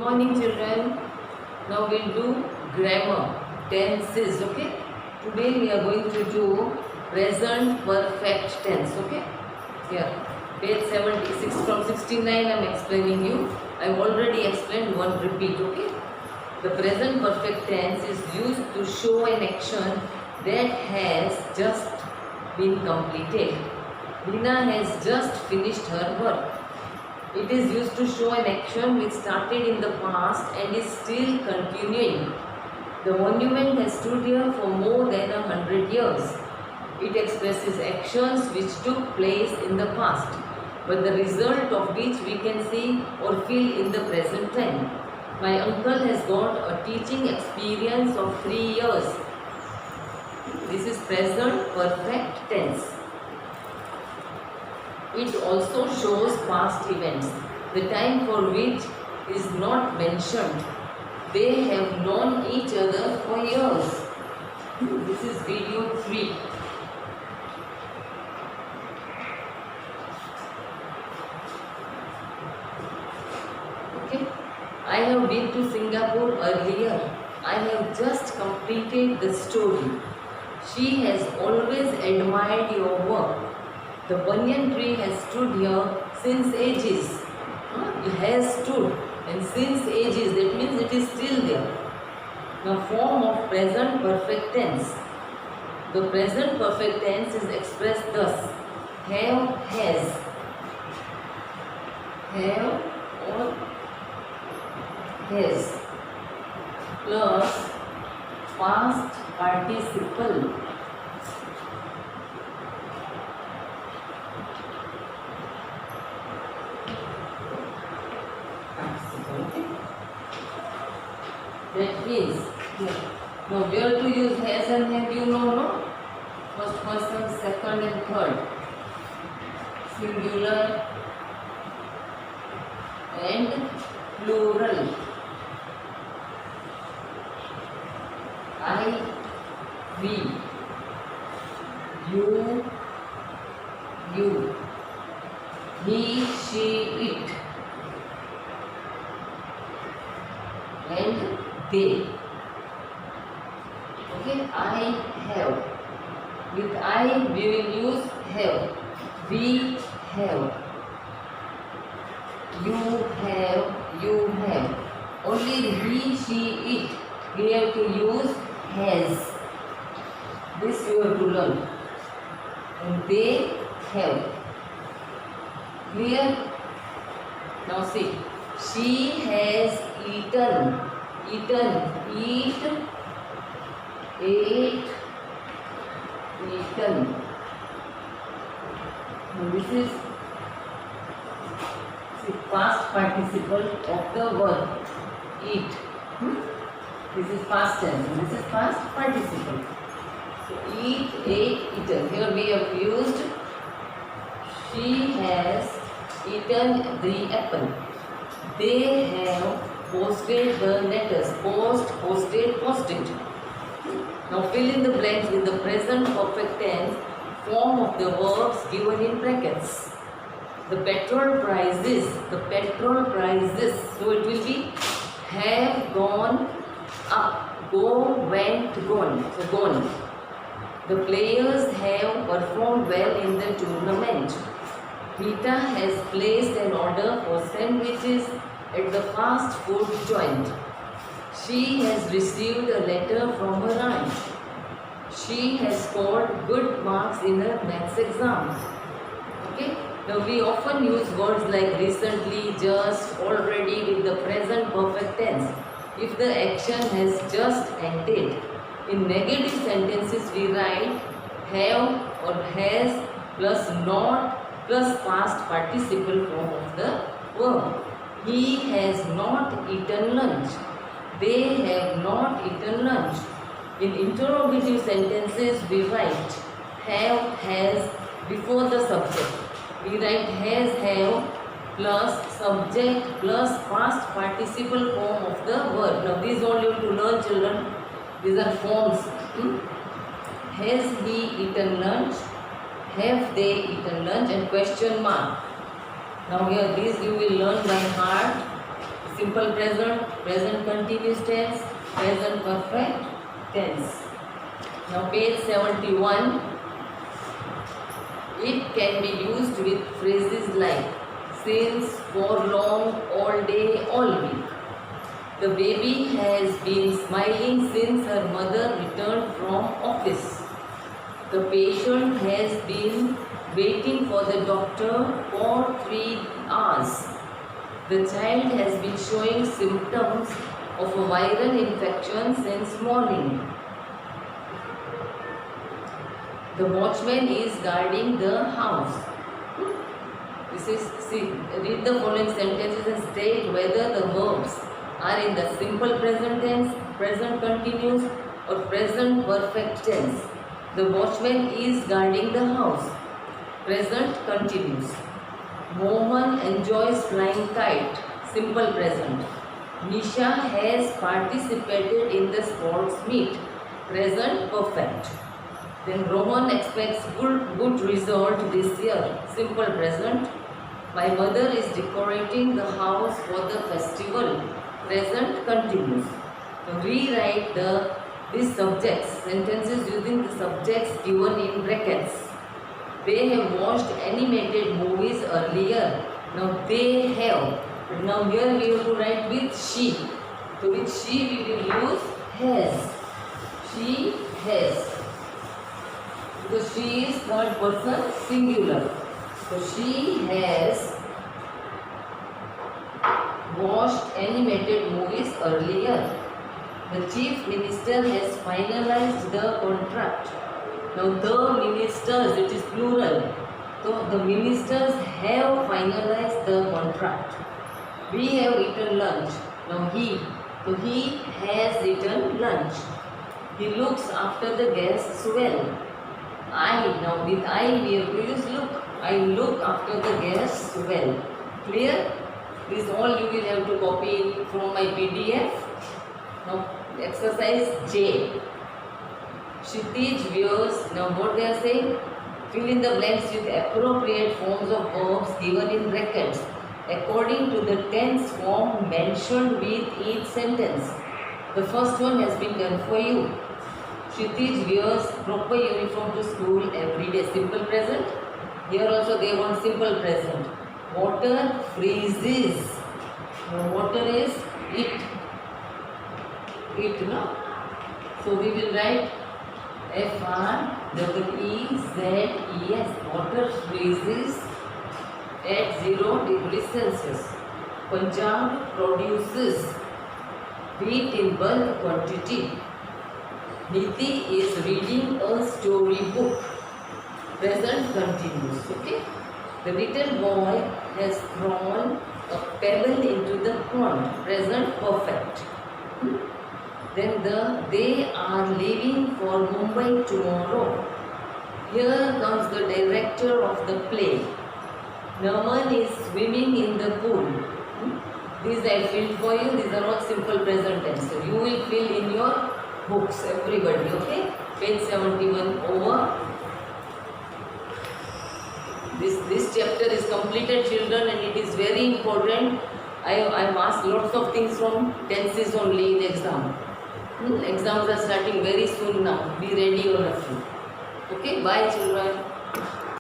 Morning children. Now we'll do grammar, tenses, okay? Today we are going to do present perfect tense, okay? Here, page 76 from 69 I am explaining you. I have already explained, one repeat, okay? The present perfect tense is used to show an action that has just been completed. Lina has just finished her work. It is used to show an action which started in the past and is still continuing. The monument has stood here for more than 100 years. It expresses actions which took place in the past, but the result of which we can see or feel in the present time. My uncle has got a teaching experience of 3 years. This is present perfect tense. It also shows past events, the time for which is not mentioned. They have known each other for years. This is video 3. Okay. I have been to Singapore earlier. I have just completed the story. She has always admired your work. The banyan tree has stood here since ages. It has stood, and since ages, that means it is still there. Now, form of present perfect tense. The present perfect tense is expressed thus: have, has, have or has, plus past participle. That is, now where to use has and have, you know, no? First person, second and third. Singular and plural. I, we, you, he, she, it, and they. Okay, I have. With I we will use have. We have. You have. You have. Only he, she, it we have to use has. This you have to learn. And they have. Clear? Now see. She has eaten. Eaten. Eat. Ate. Eaten. And this is the past participle of the verb eat. This is past tense. And this is past participle. So eat, ate, eaten. Here we have used she has eaten the apple. They have posted the letters. Post, posted, posted. Now fill in the blanks with the present perfect tense form of the verbs given in brackets. The petrol prices. The petrol prices. So it will be have gone up. Go, went, gone. So gone. The players have performed well in the tournament. Rita has placed an order for sandwiches at the fast food joint. She has received a letter from her aunt. She has scored good marks in her maths exam. Okay? Now we often use words like recently, just, already with the present perfect tense if the action has just ended. In negative sentences we write have or has plus not plus past participle form of the verb. He has not eaten lunch. They have not eaten lunch. In interrogative sentences we write have, has before the subject. We write has, have plus subject plus past participle form of the verb. Now these all you have to learn, children. These are forms. Has he eaten lunch? Have they eaten lunch? And question mark. Now here these you will learn by heart. Simple present, present continuous tense, present perfect tense. Now page 71. It can be used with phrases like since, for long, all day, all week. The baby has been smiling since her mother returned from office. The patient has been waiting for the doctor for 3 hours. The child has been showing symptoms of a viral infection since morning. The watchman is guarding the house. Read the following sentences and state whether the verbs are in the simple present tense, present continuous or present perfect tense. The watchman is guarding the house. Present continuous. Mohan enjoys flying kite. Simple present. Nisha has participated in the sports meet. Present perfect. Then Rohan expects good result this year. Simple present. My mother is decorating the house for the festival. Present continuous. Now rewrite these subjects, sentences using the subjects given in brackets. They have watched animated movies earlier. Now they have. Now here we have to write with she. So with she we will use has. She has. Because she is third person singular. So she has watched animated movies earlier. The chief minister has finalized the contract. Now the ministers, it is plural. So the ministers have finalized the contract. We have eaten lunch. Now he. So he has eaten lunch. He looks after the guests well. I. Now with I we have to use look. I look after the guests well. Clear? This all you will have to copy from my PDF. Now exercise J. Kshitij wears. Now what they are saying? Fill in the blanks with appropriate forms of verbs given in brackets according to the tense form mentioned with each sentence. The first one has been done for you. Kshitij wears proper uniform to school every day. Simple present. Here also they want simple present. Water freezes. Now water is it. It, no? So we will write FREEZES. Water freezes at 0 degrees Celsius. Punjab produces wheat in bulk quantity. Niti is reading a story book. Present continuous. Okay. The little boy has thrown a pebble into the pond. Present perfect. Then they are leaving for Mumbai tomorrow. Here comes the director of the play. Naman is swimming in the pool. These I filled for you. These are all simple present tense. So you will fill in your books, everybody. Okay. Page 71 over. This chapter is completed, children, and it is very important. I have asked lots of things from tenses only in exam. Exams are starting very soon now. Be ready all of you. Okay, bye children.